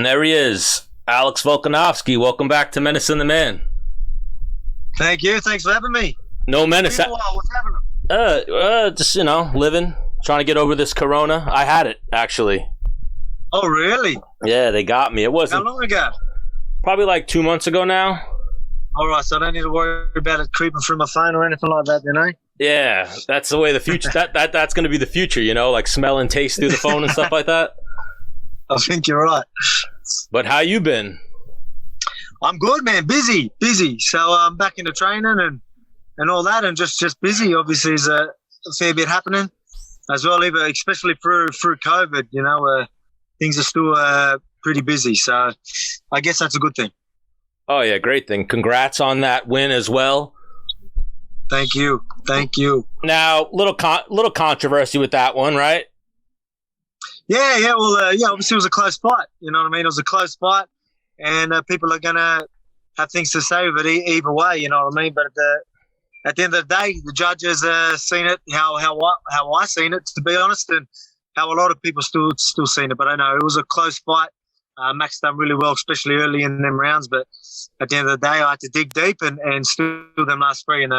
And there he is, Alex Volkanovski. Welcome back to Menace and the Man. Thank you. Thanks for having me. No Menace. What's happening? Just, living, trying to get over this corona. I had it, actually. Oh, really? Yeah, they got me. It wasn't. How long ago? Probably like 2 months ago now. All right, so I don't need to worry about it creeping through my phone or anything like that, then, eh? Yeah, that's the way the future. That's going to be the future, like smell and taste through the phone and stuff like that. I think you're right. But how you been? I'm good, man. Busy. So I'm back into training and all that, and just busy. Obviously, there's a fair bit happening as well, especially through COVID. Things are still pretty busy. So I guess that's a good thing. Oh yeah, great thing. Congrats on that win as well. Thank you. Now, little controversy with that one, right? Yeah. Well, obviously it was a close fight. You know what I mean? It was a close fight, and people are gonna have things to say with it either way. You know what I mean? But at the end of the day, the judges seen it how I seen it, to be honest, and how a lot of people still seen it. But I know it was a close fight. Max done really well, especially early in them rounds. But at the end of the day, I had to dig deep and steal them last three, and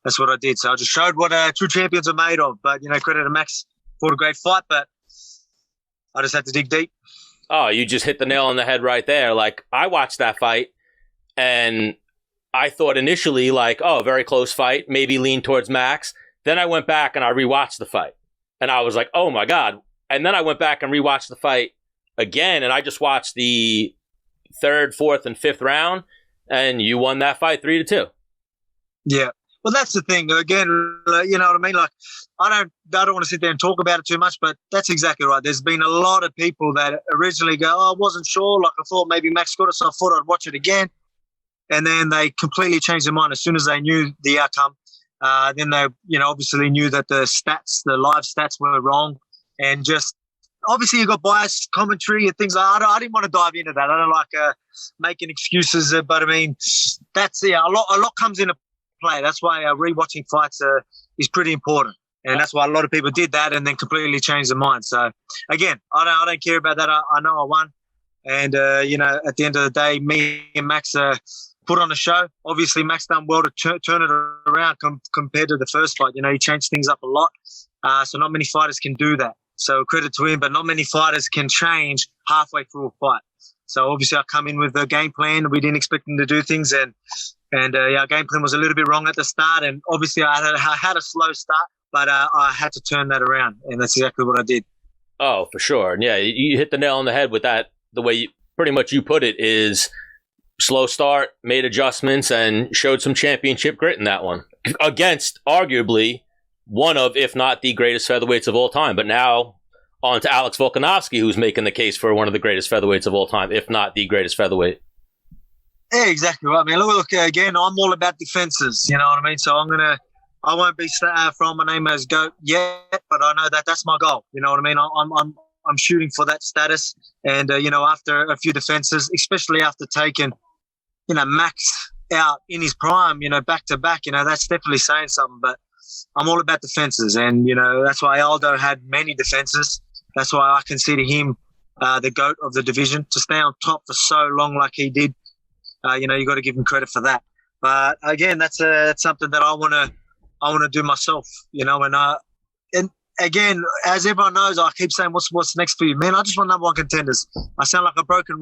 that's what I did. So I just showed what true champions are made of. But credit to Max for a great fight. But I just had to dig deep. Oh, you just hit the nail on the head right there. Like, I watched that fight, and I thought initially, like, oh, very close fight, maybe lean towards Max. Then I went back and I rewatched the fight, and I was like, oh my God. And then I went back and rewatched the fight again, and I just watched the third, fourth, and fifth round, and you won that fight 3-2. Yeah. Well, that's the thing. Again, you know what I mean? Like, I don't want to sit there and talk about it too much, but that's exactly right. There's been a lot of people that originally go, oh, I wasn't sure. Like, I thought maybe Max got it, so I thought I'd watch it again. And then they completely changed their mind as soon as they knew the outcome. Then they, obviously knew that the live stats were wrong. And just, obviously you got biased commentary and things like that. I didn't want to dive into that. I don't like making excuses, but I mean, that's, a lot comes into play. That's why rewatching fights is pretty important. And that's why a lot of people did that and then completely changed their mind. So, again, I don't care about that. I know I won. And, at the end of the day, me and Max put on a show. Obviously, Max done well to turn it around compared to the first fight. He changed things up a lot. So not many fighters can do that. So credit to him, but not many fighters can change halfway through a fight. So obviously I come in with a game plan. We didn't expect him to do things, and our game plan was a little bit wrong at the start. And obviously I had a slow start, but I had to turn that around, and that's exactly what I did. Oh, for sure. And yeah, you hit the nail on the head with that. The way you put it is slow start, made adjustments, and showed some championship grit in that one against arguably one of, if not the greatest featherweights of all time. But now on to Alex Volkanovski, who's making the case for one of the greatest featherweights of all time, if not the greatest featherweight. Yeah, exactly right, man. Look, again, I'm all about defenses, you know what I mean? So I won't be throwing my name as GOAT yet, but I know that's my goal, you know what I mean? I'm shooting for that status. And, after a few defenses, especially after taking, Max out in his prime, back to back, that's definitely saying something. But I'm all about defenses, and that's why Aldo had many defenses. That's why I consider him the GOAT of the division. To stay on top for so long like he did, you got to give him credit for that. But again, that's something that I want to do myself. And again, as everyone knows, I keep saying, what's next for you, man? I just want number one contenders. I sound like a broken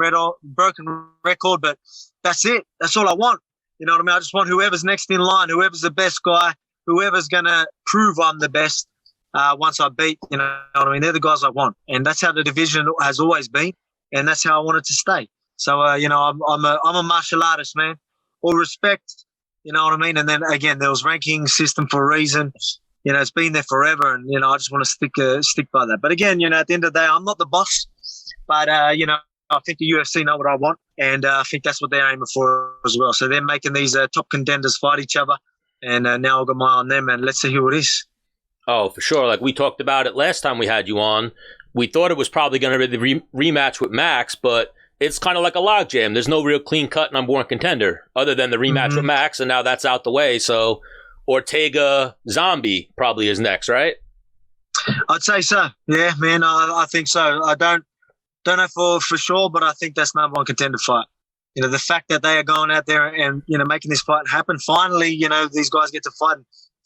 record, but that's it. That's all I want. You know what I mean? I just want whoever's next in line, whoever's the best guy, whoever's going to prove I'm the best once I beat, you know what I mean? They're the guys I want. And that's how the division has always been. And that's how I want it to stay. So, I'm a martial artist, man. All respect, you know what I mean? And then, again, there was ranking system for a reason. It's been there forever. And, I just want to stick by that. But again, at the end of the day, I'm not the boss. But, I think the UFC know what I want. And I think that's what they're aiming for as well. So they're making these top contenders fight each other. And now I've got my eye on them, and let's see who it is. Oh, for sure. Like we talked about it last time we had you on. We thought it was probably going to be the rematch with Max, but it's kind of like a logjam. There's no real clean-cut number one contender other than the rematch with Max, and now that's out the way. So Ortega Zombie probably is next, right? I'd say so. Yeah, man, I think so. I don't Don't know for sure, but I think that's number one contender fight. You know, the fact that they are going out there and, you know, making this fight happen. Finally, you know, these guys get to fight.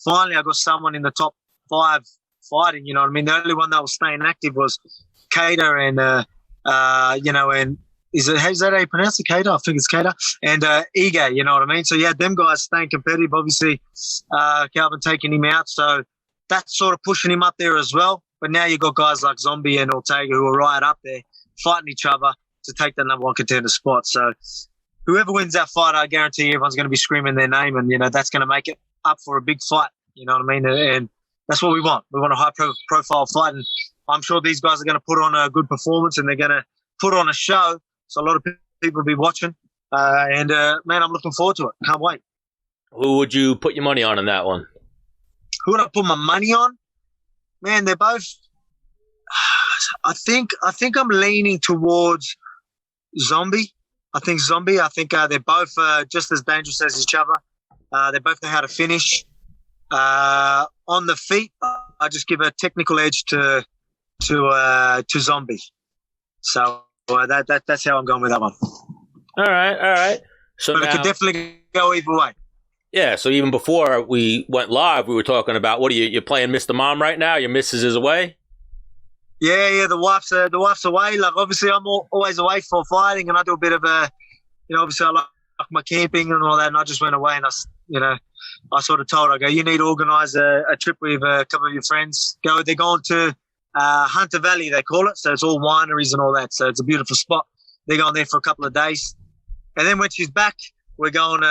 Finally, I got someone in the top 5 fighting, you know what I mean? The only one that was staying active was Cater and, you know, and is that how you pronounce it, Cater? I think it's Cater. And Ige, you know what I mean? So, yeah, them guys staying competitive. Obviously, Calvin taking him out. So that's sort of pushing him up there as well. But now you've got guys like Zombie and Ortega who are right up there fighting each other to take the number one contender spot. So whoever wins that fight, I guarantee everyone's going to be screaming their name, and, you know, that's going to make it up for a big fight. You know what I mean? And that's what we want. We want a high-profile fight, and I'm sure these guys are going to put on a good performance, and they're going to put on a show. So a lot of people will be watching. Man, I'm looking forward to it. Can't wait. Who would you put your money on in that one? Who would I put my money on? Man, they're both. I think I'm leaning towards Zombie. I think they're both just as dangerous as each other. They both know how to finish. On the feet, I just give a technical edge to Zombie. So that's how I'm going with that one. All right. So but it could definitely go either way. Yeah, so even before we went live, we were talking about, what are you're playing Mr. Mom right now? Your missus is away? Yeah, the wife's away. Like, obviously, I'm always away for fighting, and I do a bit of obviously I like my camping and all that, and I just went away, and I sort of told her, I go, you need to organise a trip with a couple of your friends. They're going to Hunter Valley, they call it, so it's all wineries and all that, so it's a beautiful spot. They're going there for a couple of days, and then when she's back, we're going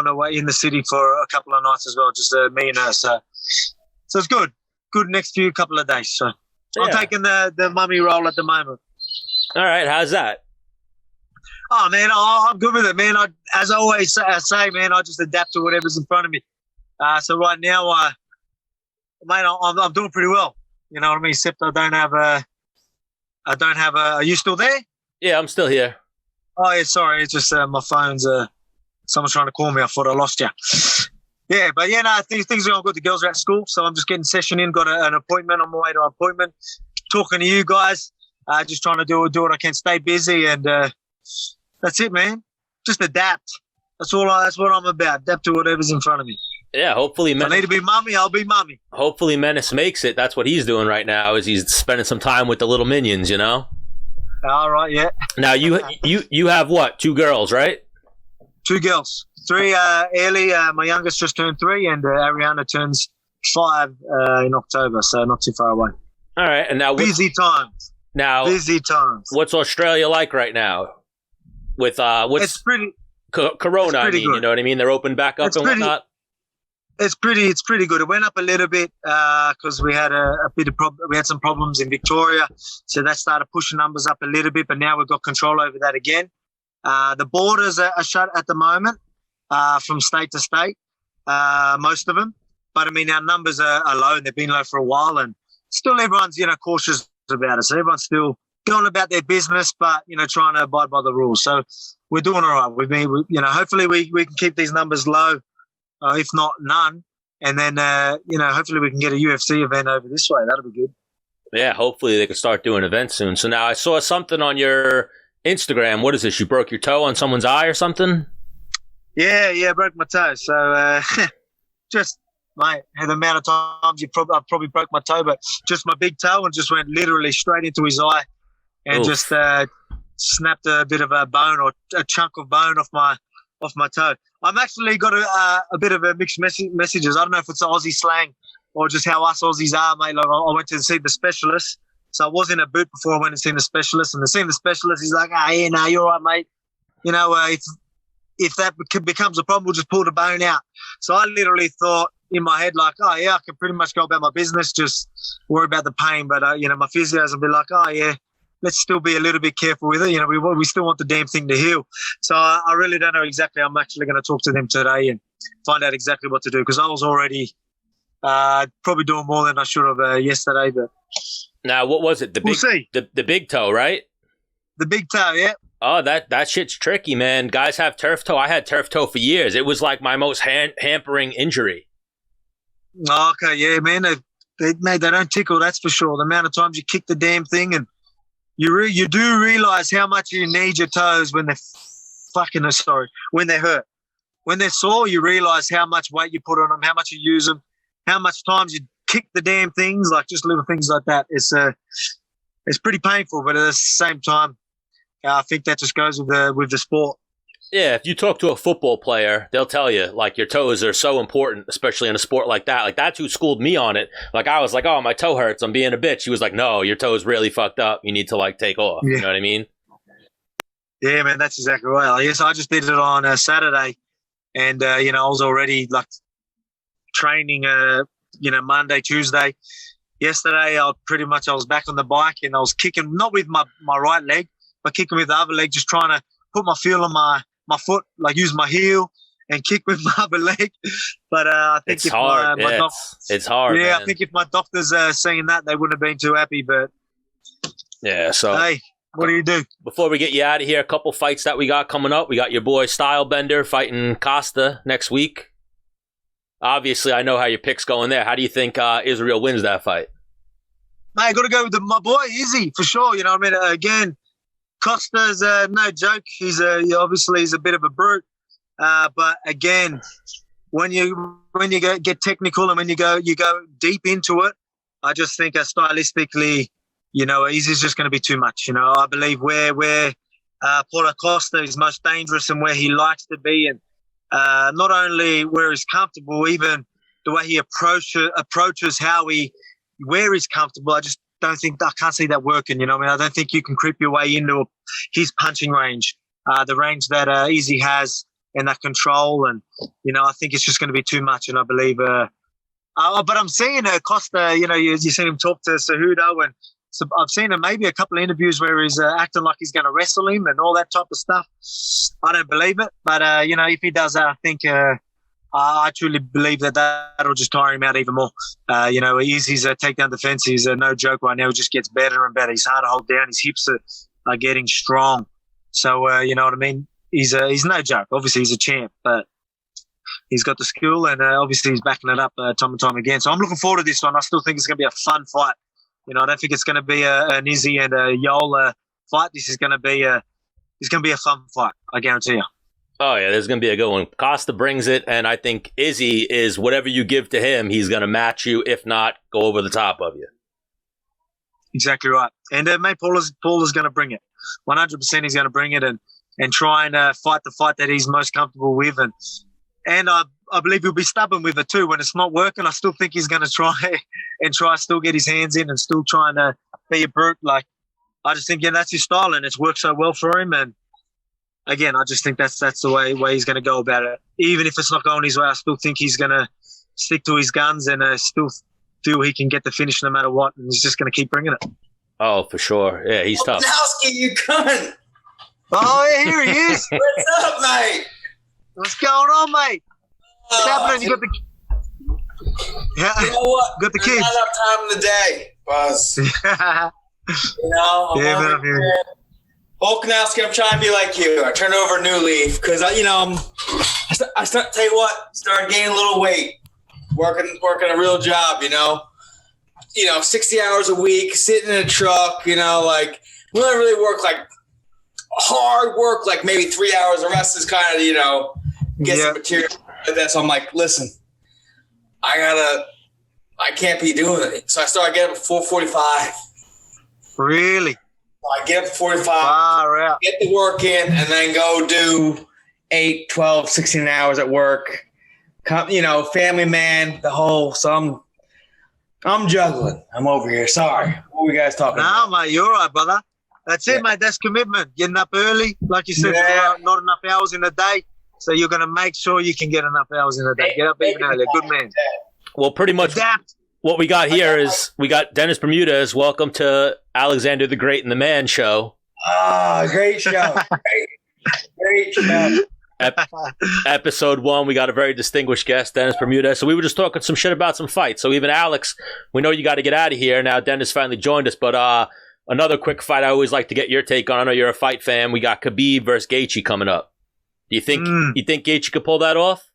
away in the city for a couple of nights as well, just me and her. So it's good next few couple of days. So yeah. I'm taking the mummy role at the moment. All right, how's that? Oh man, I'm good with it, man. As I always say, man, I just adapt to whatever's in front of me. So right now, I'm doing pretty well. You know what I mean? Except I don't have a. Are you still there? Yeah, I'm still here. Oh yeah, sorry. It's just my phone's. Someone's trying to call me. I thought I lost you. Yeah, but yeah, no, things are going good. The girls are at school, so I'm just getting session in. Got an appointment on my way to an appointment. Talking to you guys, just trying to do what I can, stay busy, and that's it, man. Just adapt. That's what I'm about. Adapt to whatever's in front of me. Yeah, hopefully. If I need to be mummy, I'll be mummy. Hopefully, Menace makes it. That's what he's doing right now. Is he's spending some time with the little minions, you know? All right, yeah. Now you have what? 2 girls, right? 2 girls. 3, Ellie, my youngest just turned 3, and Ariana turns 5 in October, so not too far away. All right, and now busy times. What's Australia like right now? With it's pretty Corona, I mean, good. You know what I mean? They're open back up and whatnot. It's pretty good. It went up a little bit because we had we had some problems in Victoria, so that started pushing numbers up a little bit. But now we've got control over that again. The borders are shut at the moment from state to state, most of them. But I mean, our numbers are low, and they've been low for a while, and still everyone's cautious about it. So everyone's still going about their business, but trying to abide by the rules. So we're doing all right. Hopefully we can keep these numbers low. If not none, and then hopefully we can get a UFC event over this way. That'll be good. Yeah, hopefully they can start doing events soon. So now I saw something on your Instagram. What is this? You broke your toe on someone's eye or something? Yeah, broke my toe. So just mate, the amount of times I probably broke my toe, but just my big toe, and just went literally straight into his eye, and Oof. Just snapped a bit of a bone or a chunk of bone off my toe. I've actually got a bit of a mixed messages. I don't know if it's Aussie slang or just how us Aussies are, mate. Like, I went to see the specialist. So I was in a boot before I went and seen the specialist. And seeing the specialist, he's like, yeah, no, you're all right, mate. If that becomes a problem, we'll just pull the bone out. So I literally thought in my head, like, oh, yeah, I can pretty much go about my business, just worry about the pain. But, my physios will be like, oh, yeah, let's still be a little bit careful with it. We still want the damn thing to heal. So I really don't know exactly. I'm actually going to talk to them today and find out exactly what to do, because I was already probably doing more than I should have yesterday. But now, what was it? We'll see. The big toe, right? The big toe, yeah. Oh, that shit's tricky, man. Guys have turf toe. I had turf toe for years. It was like my most hampering injury. Okay, yeah, man. They don't tickle, that's for sure. The amount of times you kick the damn thing, and you do realize how much you need your toes when they're when they're hurt. When they're sore, you realize how much weight you put on them, how much you use them, how much times you kick the damn things, like just little things like that. It's pretty painful, but at the same time, I think that just goes with the sport. Yeah, if you talk to a football player, they'll tell you, like, your toes are so important, especially in a sport like that. Like, that's who schooled me on it. Like, I was like, oh, my toe hurts, I'm being a bitch. He was like, no, your toe's really fucked up. You need to, like, take off. Yeah. You know what I mean? Yeah, man, that's exactly right. Yes, I just did it on Saturday. And, I was already, like, training, Monday, Tuesday. Yesterday, I was back on the bike and I was kicking, not with my right leg, but kicking with the other leg, just trying to put my feel on my foot, like use my heel and kick with my other leg. But I think it's hard. It's hard. Yeah, man. I think if my doctors saying that, they wouldn't have been too happy. But yeah, so hey, what do you do? Before we get you out of here, a couple fights that we got coming up. We got your boy Stylebender fighting Costa next week. Obviously, I know how your pick's going there. How do you think Israel wins that fight? Mate, I got to go with my boy Izzy for sure. You know what I mean? Again, Costa's no joke. He's obviously a bit of a brute. But again, when you get technical and when you go deep into it, I just think stylistically, Izzy's just going to be too much. I believe where Paulo Costa is most dangerous and where he likes to be, and not only where he's comfortable, even the way he approaches where he's comfortable. I can't see that working. I don't think you can creep your way into his punching range, the range that Izzy has, and that control. And I think it's just going to be too much. And I believe, but I'm seeing Costa. You've seen him talk to Cejudo, and so I've seen him maybe a couple of interviews where he's acting like he's going to wrestle him and all that type of stuff. I don't believe it, but if he does that, I think I truly believe that'll just tire him out even more. Izzy's takedown defense is no joke right now. It just gets better and better. He's hard to hold down. His hips are getting strong. So you know what I mean. He's no joke. Obviously, he's a champ, but he's got the skill, and obviously he's backing it up time and time again. So I'm looking forward to this one. I still think it's going to be a fun fight. I don't think it's going to be an Izzy and a Yola fight. This is going to be a fun fight. I guarantee you. Oh yeah, there's going to be a good one. Costa brings it, and I think Izzy is whatever you give to him, he's going to match you. If not, go over the top of you. Exactly right. And mate, Paula's going to bring it. 100%, he's going to bring it and try and fight the fight that he's most comfortable with, and I believe he'll be stubborn with it too. When it's not working, I still think he's going to try still get his hands in and still trying to be a brute. Like, I just think, that's his style and it's worked so well for him. And again, I just think that's the way he's going to go about it. Even if it's not going his way, I still think he's going to stick to his guns and still feel he can get the finish no matter what. And he's just going to keep bringing it. Oh, for sure. Yeah, he's tough. Volkanovski, you cunt. Oh, yeah, here he is. What's up, mate? What's going on, mate? What's happening? You got the... Yeah, you know what? Got the kids. Not enough time in the day, Buzz. Yeah, man. Volkanovski, I'm trying to be like you. I turned over a new leaf because I tell you what, started gaining a little weight, working a real job. 60 hours a week, sitting in a truck. We don't really work like hard work, like maybe 3 hours. The rest is kind of get some material like that. So I'm like, listen, I can't be doing it. So I started getting up at 4:45. Really? So I get up at 45, get the work in, and then go do 8, 12, 16 hours at work. Family man, the whole. So I'm juggling. I'm over here. Sorry. What were you guys talking about? No, mate, you're all right, brother. That's it, mate. That's commitment. Getting up early. Like you said, not enough hours in the day. So you're going to make sure you can get enough hours in the day. Get up even earlier. Good man. Well, pretty much what we got here is we got Dennis Bermudez. Welcome to Alexander the Great and the Man show. Ah, great show. Great show. Episode 1, we got a very distinguished guest, Dennis Bermudez. So we were just talking some shit about some fights. So even Alex, we know you got to get out of here. Now Dennis finally joined us, but another quick fight I always like to get your take on. I know you're a fight fan. We got Khabib versus Gaethje coming up. Do you think Gaethje could pull that off?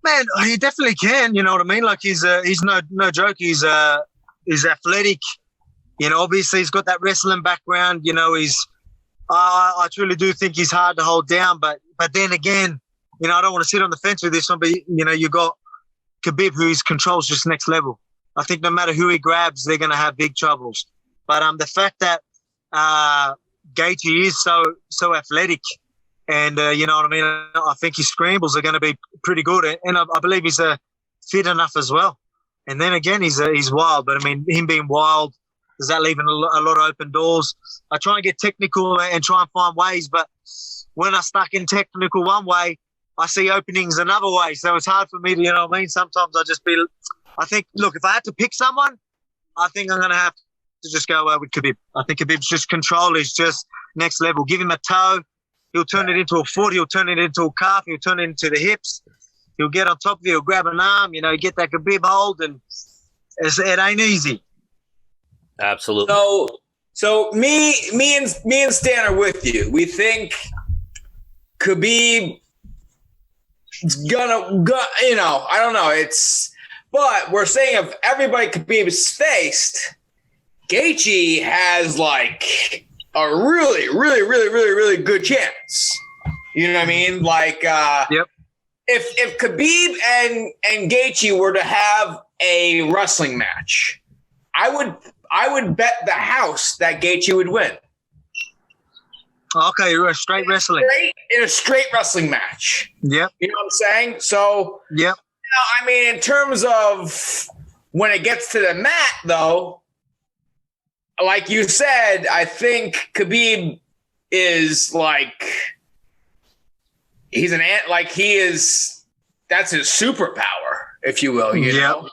Man, he definitely can. You know what I mean? Like he's no joke. He's athletic. Obviously he's got that wrestling background. I truly do think he's hard to hold down. But then again, I don't want to sit on the fence with this one. But you got Khabib, who controls just next level. I think no matter who he grabs, they're going to have big troubles. But the fact that Gaethje is so athletic, and you know what I mean, I think his scrambles are going to be pretty good, and I believe he's fit enough as well. And then again, he's wild. But I mean, him being wild, does that leave a lot of open doors? I try and get technical and try and find ways, but when I stuck in technical one way, I see openings another way. So it's hard for me to, sometimes I think, look, if I had to pick someone, I think I'm going to have to just go with Khabib. I think Khabib's just control is just next level. Give him a toe, he'll turn it into a foot, he'll turn it into a calf, he'll turn it into the hips, he'll get on top of you, he'll grab an arm, get that Khabib hold, and it ain't easy. Absolutely. So me and Stan are with you. We think Khabib gonna I don't know. But we're saying if everybody Khabib is faced, Gaethje has like a really, really, really, really, really good chance. You know what I mean? Like, yep. If Khabib and Gaethje were to have a wrestling match, I would bet the house that Gaethje would win. Okay, you're a straight wrestling. In a straight wrestling match. Yep. You know what I'm saying? So, yep. I mean, in terms of when it gets to the mat, though, like you said, I think Khabib is like that's his superpower, if you will. You know.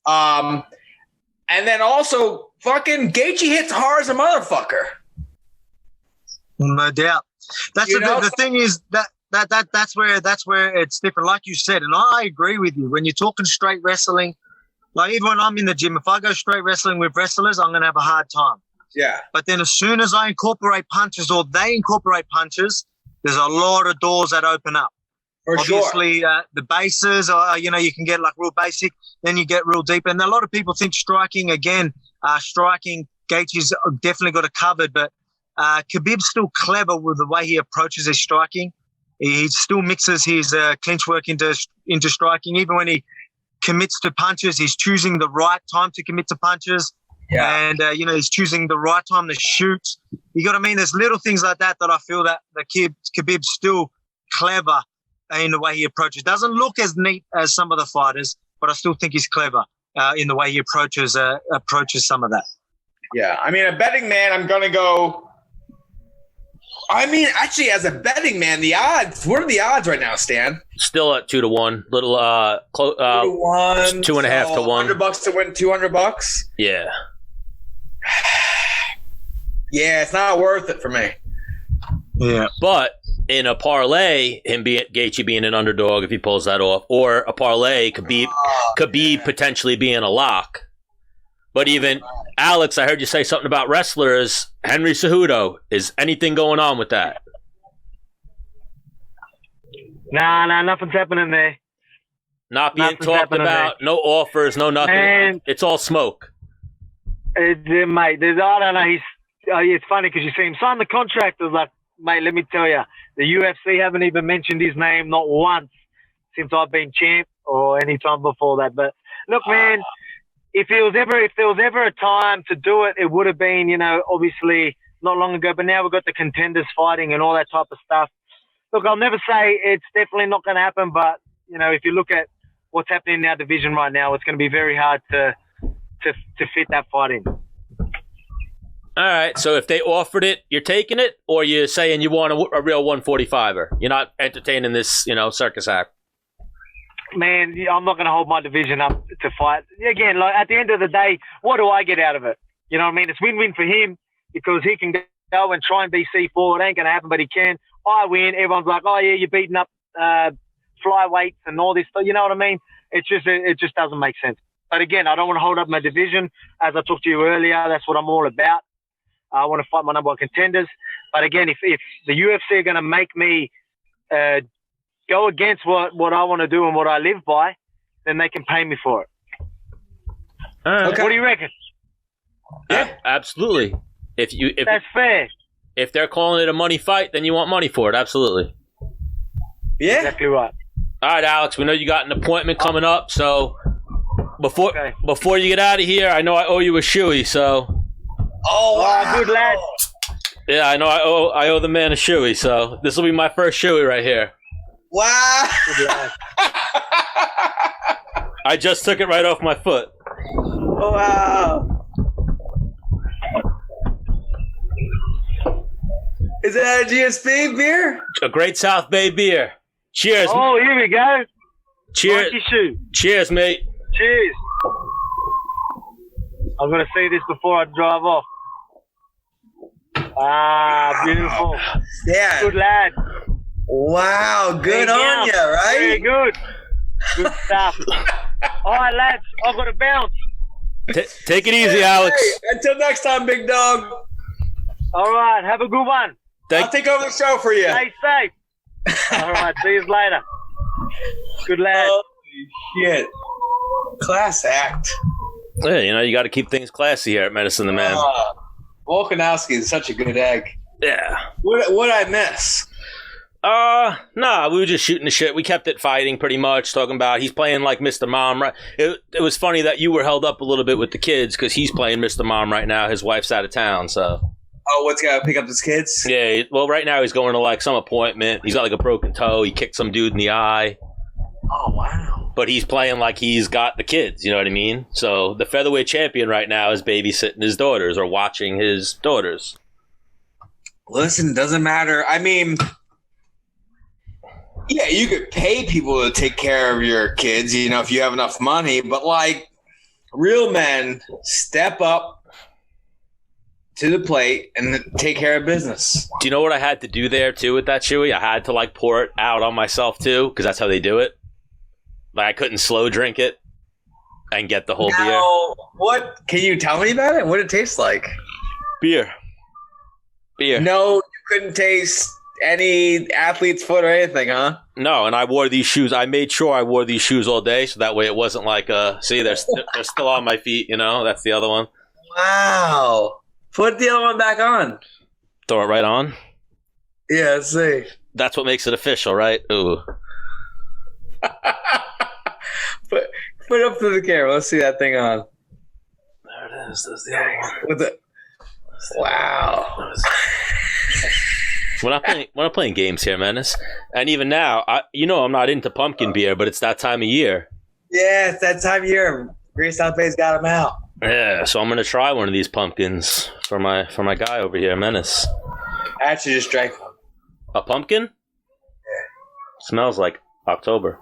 And then also, fucking Gaethje hits hard as a motherfucker. No doubt. That's the thing is that's where it's different. Like you said, and I agree with you. When you're talking straight wrestling, like even when I'm in the gym, if I go straight wrestling with wrestlers, I'm gonna have a hard time. Yeah. But then as soon as I incorporate punches or they incorporate punches, there's a lot of doors that open up. For Obviously, sure. The bases, you can get like real basic, then you get real deep. And a lot of people think striking, Gaethje's definitely got it covered, but Khabib's still clever with the way he approaches his striking. He still mixes his clinch work into striking. Even when he commits to punches, he's choosing the right time to commit to punches. Yeah. And, he's choosing the right time to shoot. You got what I mean? There's little things like that I feel that Khabib's still clever in the way he approaches. Doesn't look as neat as some of the fighters, but I still think he's clever in the way he approaches some of that. Yeah. I mean, a betting man, I'm going to go... I mean, actually, as a betting man, the odds. What are the odds right now, Stan? Still at 2-1. Little 2.5 to 1. $100 to win $200. Yeah. Yeah, it's not worth it for me. Yeah, but in a parlay, Gaethje being an underdog if he pulls that off, or a parlay Khabib potentially being a lock. But even Alex, I heard you say something about wrestlers. Henry Cejudo, is anything going on with that? Nah, nothing's happening there. Not being talked about, no offers, no nothing. Man, it's all smoke. Mate, I don't know. It's funny because you see him sign the contract. I was like, mate, let me tell you, the UFC haven't even mentioned his name not once since I've been champ or any time before that. But look, man. If there was ever a time to do it, it would have been, obviously not long ago. But now we've got the contenders fighting and all that type of stuff. Look, I'll never say it's definitely not going to happen. But, if you look at what's happening in our division right now, it's going to be very hard to fit that fight in. All right. So if they offered it, you're taking it, or you're saying you want a real 145er? You're not entertaining this, circus act. Man, I'm not going to hold my division up to fight. Again, like at the end of the day, what do I get out of it? You know what I mean? It's win-win for him because he can go and try and be C4. It ain't going to happen, but he can. I win. Everyone's like, oh, yeah, you're beating up flyweights and all this stuff. You know what I mean? It just doesn't make sense. But again, I don't want to hold up my division. As I talked to you earlier, that's what I'm all about. I want to fight my number one contenders. But again, if the UFC are going to make me go against what I want to do and what I live by, then they can pay me for it. Okay. What do you reckon? Yeah. Absolutely. If That's fair. If they're calling it a money fight, then you want money for it. Absolutely. Yeah. Exactly right. All right, Alex. We know you got an appointment coming up, so before you get out of here, I know I owe you a shoey. So. Oh, wow. Good lad. Yeah, I know I owe the man a shoey. So this will be my first shoey right here. Wow. Good lad. I just took it right off my foot. Oh, wow. Is that a GSP beer? A Great South Bay beer. Cheers. Oh, here we go. Cheers. Nike shoe. Cheers, mate. Cheers. I'm going to see this before I drive off. Ah, beautiful. Yeah. Good lad. Wow. Good on you, right? Very good. Good stuff. All right, lads. I've got to bounce. Take it easy, Alex. Hey, until next time, big dog. All right. Have a good one. I'll take over the show for you. Stay safe. All right. See you later. Good lad. Holy shit. Class act. Yeah, you got to keep things classy here at Medicine the Man. Volkanovski is such a good egg. Yeah. What I miss? Nah, we were just shooting the shit. We kept it fighting pretty much, talking about he's playing like Mr. Mom. Right? It was funny that you were held up a little bit with the kids because he's playing Mr. Mom right now. His wife's out of town, so. Oh, what's got to pick up his kids? Yeah, well, right now he's going to like some appointment. He's got like a broken toe. He kicked some dude in the eye. Oh, wow. But he's playing like he's got the kids, you know what I mean? So the featherweight champion right now is babysitting his daughters or watching his daughters. Listen, doesn't matter. I mean, yeah, you could pay people to take care of your kids, if you have enough money. But, like, real men step up to the plate and take care of business. Do you know what I had to do there, too, with that Shoey? I had to, like, pour it out on myself, too, because that's how they do it. Like, I couldn't slow drink it and get the whole beer. What? Can you tell me about it? What did it taste like? Beer. No, you couldn't taste any athlete's foot or anything, huh? No, and I wore these shoes. I made sure I wore these shoes all day, so that way it wasn't like, see, they're still on my feet, That's the other one. Wow. Put the other one back on. Throw it right on? Yeah, let's see. That's what makes it official, right? Ooh. Put it up to the camera. Let's see that thing on. There it is. There's the other one. With it. Wow. We're not playing games here, Menace. And even now, I'm not into pumpkin beer, but it's that time of year. Yeah, it's that time of year. Great South Bay's got them out. Yeah, so I'm gonna try one of these pumpkins for my guy over here, Menace. I actually just drank one. A pumpkin? Yeah. Smells like October.